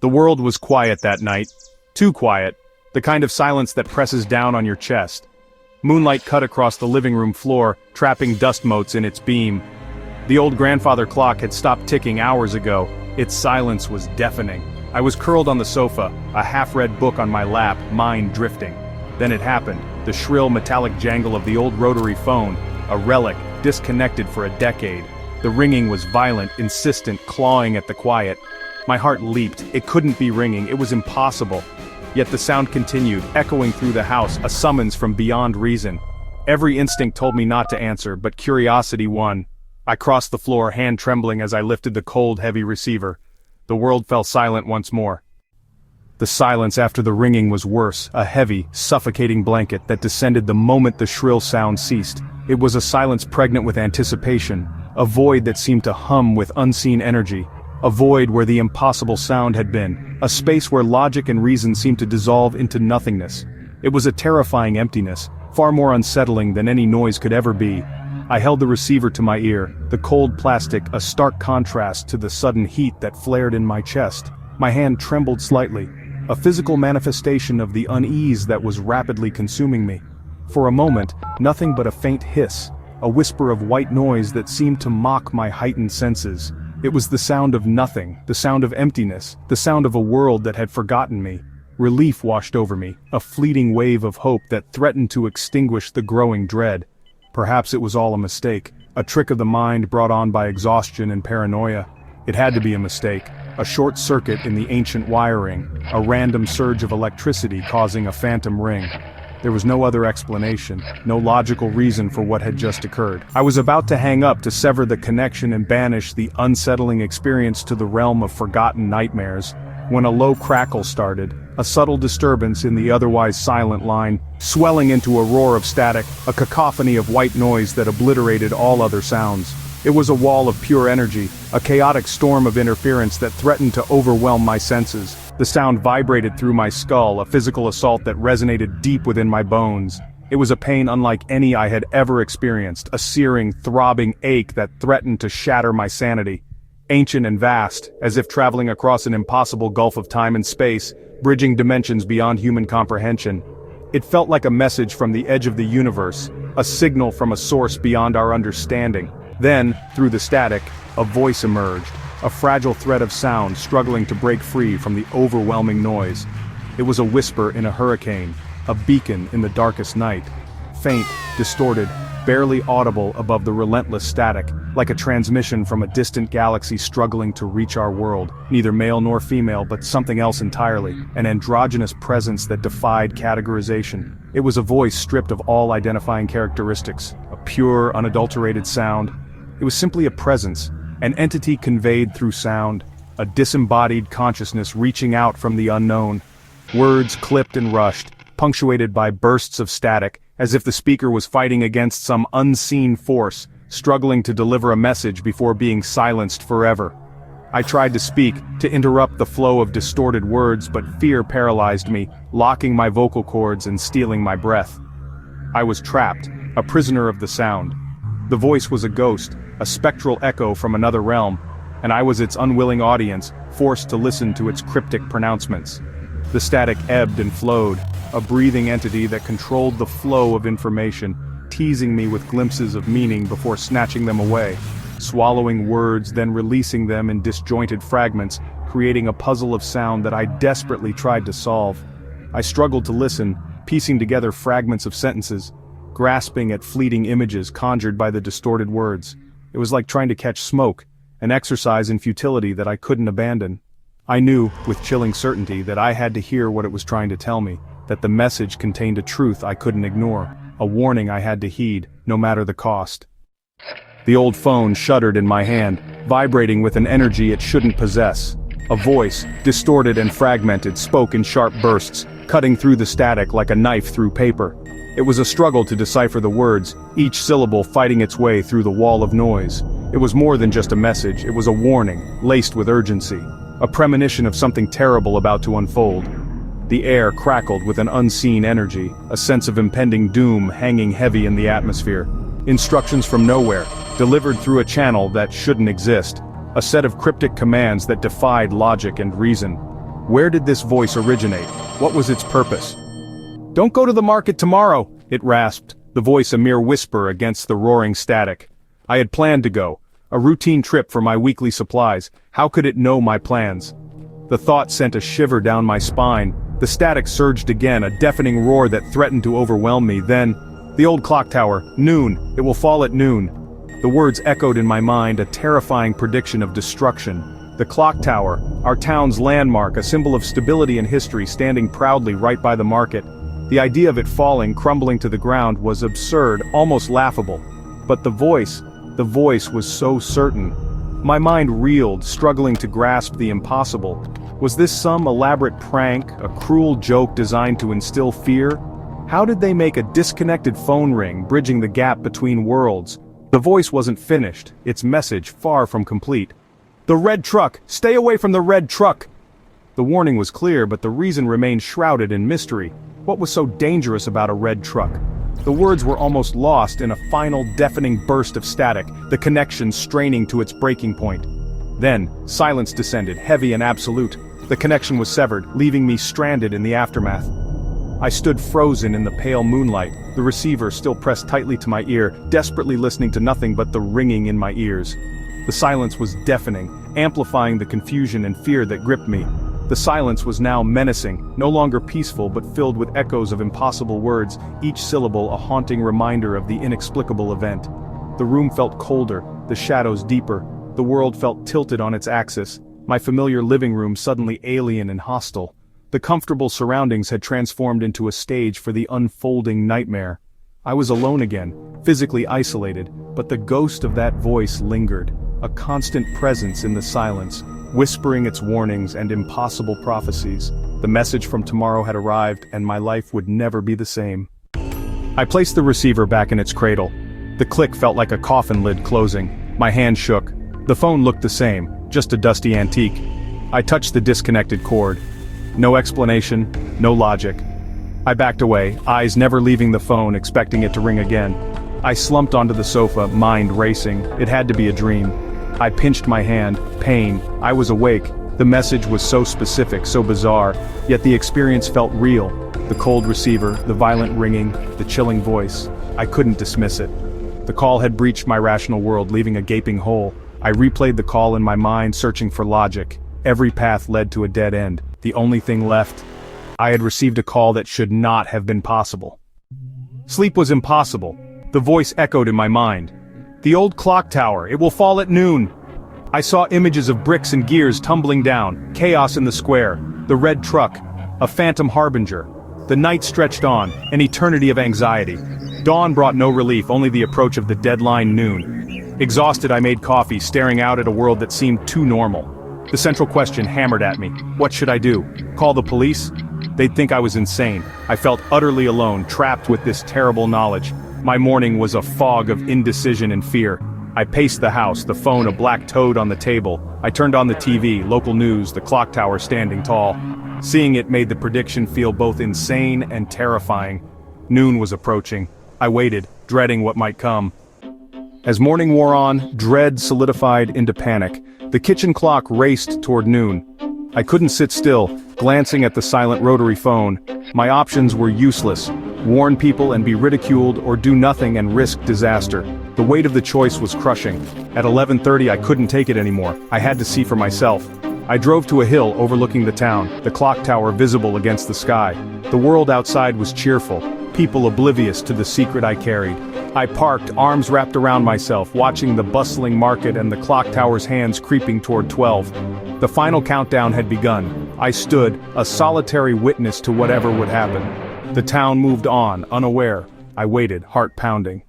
The world was quiet that night. Too quiet. The kind of silence that presses down on your chest. Moonlight cut across the living room floor, trapping dust motes in its beam. The old grandfather clock had stopped ticking hours ago. Its silence was deafening. I was curled on the sofa, a half-read book on my lap, mind drifting. Then it happened, the shrill metallic jangle of the old rotary phone, a relic, disconnected for a decade. The ringing was violent, insistent, clawing at the quiet. My heart leaped. It couldn't be ringing, it was impossible. Yet the sound continued, echoing through the house, a summons from beyond reason. Every instinct told me not to answer, but curiosity won. I crossed the floor, hand trembling as I lifted the cold, heavy receiver. The world fell silent once more. The silence after the ringing was worse, a heavy, suffocating blanket that descended the moment the shrill sound ceased. It was a silence pregnant with anticipation, a void that seemed to hum with unseen energy, a void where the impossible sound had been, a space where logic and reason seemed to dissolve into nothingness. It was a terrifying emptiness, far more unsettling than any noise could ever be. I held the receiver to my ear, the cold plastic a stark contrast to the sudden heat that flared in my chest. My hand trembled slightly, a physical manifestation of the unease that was rapidly consuming me. For a moment, nothing but a faint hiss, a whisper of white noise that seemed to mock my heightened senses. It was the sound of nothing, the sound of emptiness, the sound of a world that had forgotten me. Relief washed over me, a fleeting wave of hope that threatened to extinguish the growing dread. Perhaps it was all a mistake, a trick of the mind brought on by exhaustion and paranoia. It had to be a mistake, a short circuit in the ancient wiring, a random surge of electricity causing a phantom ring. There was no other explanation, no logical reason for what had just occurred. I was about to hang up to sever the connection and banish the unsettling experience to the realm of forgotten nightmares, when a low crackle started, a subtle disturbance in the otherwise silent line, swelling into a roar of static, a cacophony of white noise that obliterated all other sounds. It was a wall of pure energy, a chaotic storm of interference that threatened to overwhelm my senses. The sound vibrated through my skull, a physical assault that resonated deep within my bones. It was a pain unlike any I had ever experienced, a searing, throbbing ache that threatened to shatter my sanity. Ancient and vast, as if traveling across an impossible gulf of time and space, bridging dimensions beyond human comprehension. It felt like a message from the edge of the universe, a signal from a source beyond our understanding. Then, through the static, a voice emerged, a fragile thread of sound struggling to break free from the overwhelming noise. It was a whisper in a hurricane, a beacon in the darkest night. Faint, distorted, barely audible above the relentless static, like a transmission from a distant galaxy struggling to reach our world. Neither male nor female, but something else entirely, an androgynous presence that defied categorization. It was a voice stripped of all identifying characteristics, a pure, unadulterated sound. It was simply a presence, an entity conveyed through sound, a disembodied consciousness reaching out from the unknown. Words clipped and rushed, punctuated by bursts of static, as if the speaker was fighting against some unseen force, struggling to deliver a message before being silenced forever. I tried to speak, to interrupt the flow of distorted words, but fear paralyzed me, locking my vocal cords and stealing my breath. I was trapped, a prisoner of the sound. The voice was a ghost, a spectral echo from another realm, and I was its unwilling audience, forced to listen to its cryptic pronouncements. The static ebbed and flowed, a breathing entity that controlled the flow of information, teasing me with glimpses of meaning before snatching them away, swallowing words then releasing them in disjointed fragments, creating a puzzle of sound that I desperately tried to solve. I struggled to listen, piecing together fragments of sentences, grasping at fleeting images conjured by the distorted words. It was like trying to catch smoke, an exercise in futility that I couldn't abandon. I knew, with chilling certainty, that I had to hear what it was trying to tell me, that the message contained a truth I couldn't ignore, a warning I had to heed, no matter the cost. The old phone shuddered in my hand, vibrating with an energy it shouldn't possess. A voice, distorted and fragmented, spoke in sharp bursts, cutting through the static like a knife through paper. It was a struggle to decipher the words, each syllable fighting its way through the wall of noise. It was more than just a message, it was a warning, laced with urgency. A premonition of something terrible about to unfold. The air crackled with an unseen energy, a sense of impending doom hanging heavy in the atmosphere. Instructions from nowhere, delivered through a channel that shouldn't exist. A set of cryptic commands that defied logic and reason. Where did this voice originate? What was its purpose? "Don't go to the market tomorrow," it rasped, the voice a mere whisper against the roaring static. I had planned to go, a routine trip for my weekly supplies. How could it know my plans? The thought sent a shiver down my spine. The static surged again, a deafening roar that threatened to overwhelm me. Then, the old clock tower, noon, it will fall at noon. The words echoed in my mind, a terrifying prediction of destruction. The clock tower, our town's landmark, a symbol of stability and history, standing proudly right by the market. The idea of it falling, crumbling to the ground, was absurd, almost laughable. But the voice was so certain. My mind reeled, struggling to grasp the impossible. Was this some elaborate prank, a cruel joke designed to instill fear? How did they make a disconnected phone ring, bridging the gap between worlds? The voice wasn't finished, its message far from complete. "The red truck! Stay away from the red truck!" The warning was clear, but the reason remained shrouded in mystery. What was so dangerous about a red truck? The words were almost lost in a final deafening burst of static, the connection straining to its breaking point. Then, silence descended, heavy and absolute. The connection was severed, leaving me stranded in the aftermath. I stood frozen in the pale moonlight, the receiver still pressed tightly to my ear, desperately listening to nothing but the ringing in my ears. The silence was deafening, amplifying the confusion and fear that gripped me. The silence was now menacing, no longer peaceful but filled with echoes of impossible words, each syllable a haunting reminder of the inexplicable event. The room felt colder, the shadows deeper, the world felt tilted on its axis, my familiar living room suddenly alien and hostile. The comfortable surroundings had transformed into a stage for the unfolding nightmare. I was alone again, physically isolated, but the ghost of that voice lingered, a constant presence in the silence, whispering its warnings and impossible prophecies. The message from tomorrow had arrived, and my life would never be the same. I placed the receiver back in its cradle. The click felt like a coffin lid closing. My hand shook. The phone looked the same, just a dusty antique. I touched the disconnected cord. No explanation, no logic. I backed away, eyes never leaving the phone, expecting it to ring again. I slumped onto the sofa, mind racing. It had to be a dream. I pinched my hand, pain. I was awake. The message was so specific, so bizarre, yet the experience felt real. The cold receiver, the violent ringing, the chilling voice. I couldn't dismiss it. The call had breached my rational world, leaving a gaping hole. I replayed the call in my mind, searching for logic. Every path led to a dead end. The only thing left. I had received a call that should not have been possible. Sleep was impossible. The voice echoed in my mind. "The old clock tower, it will fall at noon." I saw images of bricks and gears tumbling down, chaos in the square, the red truck, a phantom harbinger. The night stretched on, an eternity of anxiety. Dawn brought no relief, only the approach of the deadline noon. Exhausted, I made coffee, staring out at a world that seemed too normal. The central question hammered at me. What should I do? Call the police? They'd think I was insane. I felt utterly alone, trapped with this terrible knowledge. My morning was a fog of indecision and fear. I paced the house, the phone a black toad on the table. I turned on the TV, local news, the clock tower standing tall. Seeing it made the prediction feel both insane and terrifying. Noon was approaching. I waited, dreading what might come. As morning wore on, dread solidified into panic. The kitchen clock raced toward noon. I couldn't sit still, glancing at the silent rotary phone. My options were useless. Warn people and be ridiculed, or do nothing and risk disaster. The weight of the choice was crushing. At 11:30 I couldn't take it anymore. I had to see for myself. I drove to a hill overlooking the town, the clock tower visible against the sky. The world outside was cheerful, people oblivious to the secret I carried. I parked, arms wrapped around myself, watching the bustling market and the clock tower's hands creeping toward 12. The final countdown had begun. I stood, a solitary witness to whatever would happen. The town moved on, unaware. I waited, heart pounding.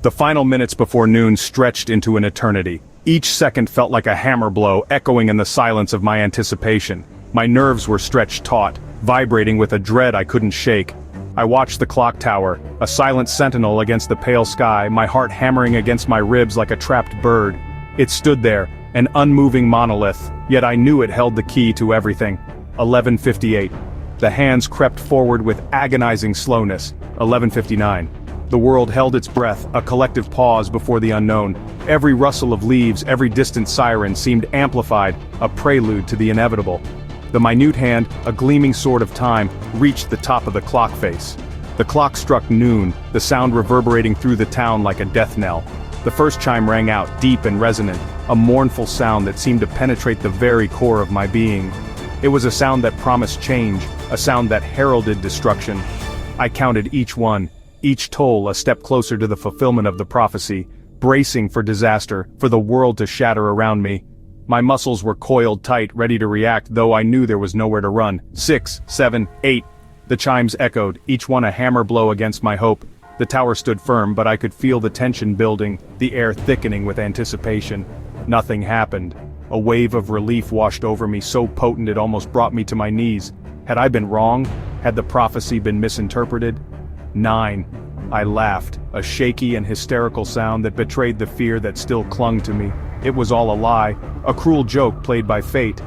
The final minutes before noon stretched into an eternity. Each second felt like a hammer blow, echoing in the silence of my anticipation. My nerves were stretched taut, vibrating with a dread I couldn't shake. I watched the clock tower, a silent sentinel against the pale sky, my heart hammering against my ribs like a trapped bird. It stood there, an unmoving monolith, yet I knew it held the key to everything. 11:58. The hands crept forward with agonizing slowness. 11:59. The world held its breath, a collective pause before the unknown. Every rustle of leaves, every distant siren seemed amplified, a prelude to the inevitable. The minute hand, a gleaming sword of time, reached the top of the clock face. The clock struck noon, the sound reverberating through the town like a death knell. The first chime rang out, deep and resonant, a mournful sound that seemed to penetrate the very core of my being. It was a sound that promised change, a sound that heralded destruction. I counted each one, each toll a step closer to the fulfillment of the prophecy, bracing for disaster, for the world to shatter around me. My muscles were coiled tight, ready to react, though I knew there was nowhere to run. 6, 7, 8. The chimes echoed, each one a hammer blow against my hope. The tower stood firm, but I could feel the tension building, the air thickening with anticipation. Nothing happened. A wave of relief washed over me, so potent it almost brought me to my knees. Had I been wrong? Had the prophecy been misinterpreted? 9. I laughed, a shaky and hysterical sound that betrayed the fear that still clung to me. It was all a lie, a cruel joke played by fate.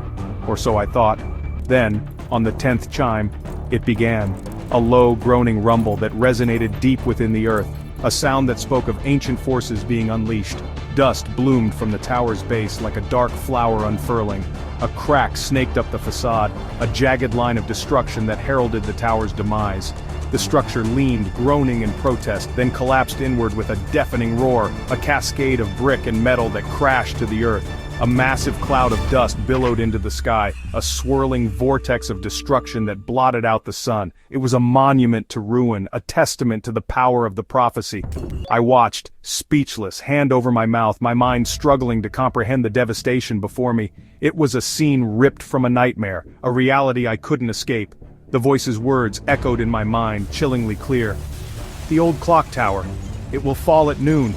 Or so I thought. Then, on the 10th chime, it began. A low, groaning rumble that resonated deep within the earth. A sound that spoke of ancient forces being unleashed. Dust bloomed from the tower's base like a dark flower unfurling. A crack snaked up the facade, a jagged line of destruction that heralded the tower's demise. The structure leaned, groaning in protest, then collapsed inward with a deafening roar, a cascade of brick and metal that crashed to the earth. A massive cloud of dust billowed into the sky, a swirling vortex of destruction that blotted out the sun. It was a monument to ruin, a testament to the power of the prophecy. I watched, speechless, hand over my mouth, my mind struggling to comprehend the devastation before me. It was a scene ripped from a nightmare, a reality I couldn't escape. The voice's words echoed in my mind, chillingly clear. The old clock tower. It will fall at noon.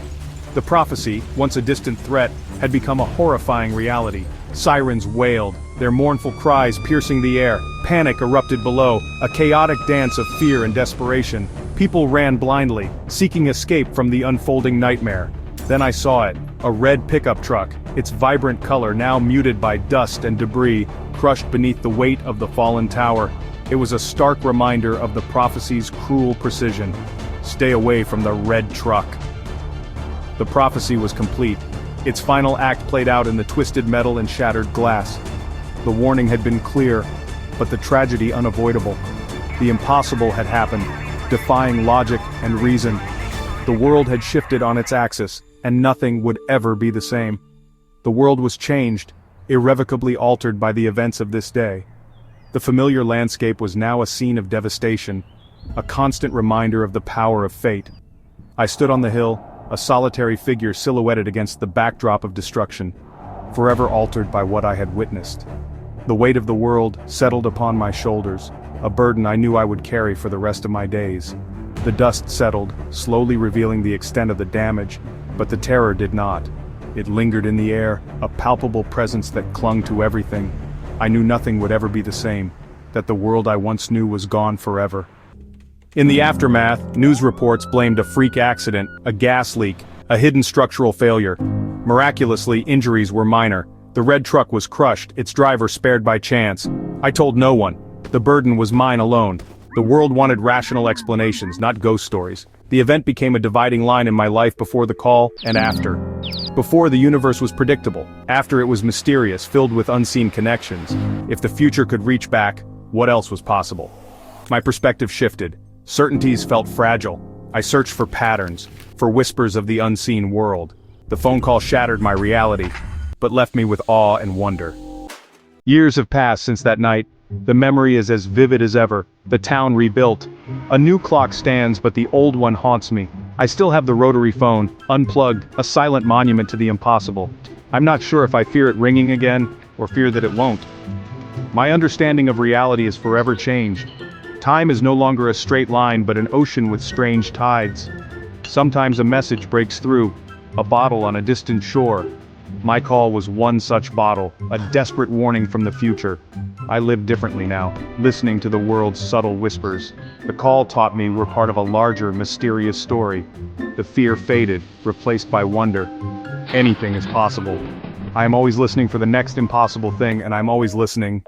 The prophecy, once a distant threat, had become a horrifying reality. Sirens wailed, their mournful cries piercing the air. Panic erupted below, a chaotic dance of fear and desperation. People ran blindly, seeking escape from the unfolding nightmare. Then I saw it, a red pickup truck, its vibrant color now muted by dust and debris, crushed beneath the weight of the fallen tower. It was a stark reminder of the prophecy's cruel precision. Stay away from the red truck. The prophecy was complete. Its final act played out in the twisted metal and shattered glass. The warning had been clear, but the tragedy unavoidable. The impossible had happened, defying logic and reason. The world had shifted on its axis, and nothing would ever be the same. The world was changed, irrevocably altered by the events of this day. The familiar landscape was now a scene of devastation, a constant reminder of the power of fate. I stood on the hill, a solitary figure silhouetted against the backdrop of destruction, forever altered by what I had witnessed. The weight of the world settled upon my shoulders, a burden I knew I would carry for the rest of my days. The dust settled, slowly revealing the extent of the damage, but the terror did not. It lingered in the air, a palpable presence that clung to everything. I knew nothing would ever be the same, that the world I once knew was gone forever. In the aftermath, news reports blamed a freak accident, a gas leak, a hidden structural failure. Miraculously, injuries were minor. The red truck was crushed, its driver spared by chance. I told no one. The burden was mine alone. The world wanted rational explanations, not ghost stories. The event became a dividing line in my life before the call and after. Before, the universe was predictable. After, it was mysterious, filled with unseen connections. If the future could reach back, what else was possible? My perspective shifted. Certainties felt fragile. I searched for patterns, for whispers of the unseen world. The phone call shattered my reality, but left me with awe and wonder. Years have passed since that night. The memory is as vivid as ever. The town rebuilt. A new clock stands, but the old one haunts me. I still have the rotary phone, unplugged, a silent monument to the impossible. I'm not sure if I fear it ringing again, or fear that it won't. My understanding of reality is forever changed. Time is no longer a straight line but an ocean with strange tides. Sometimes a message breaks through, a bottle on a distant shore. My call was one such bottle, a desperate warning from the future. I live differently now, listening to the world's subtle whispers. The call taught me we're part of a larger, mysterious story. The fear faded, replaced by wonder. Anything is possible. I am always listening for the next impossible thing, and I'm always listening.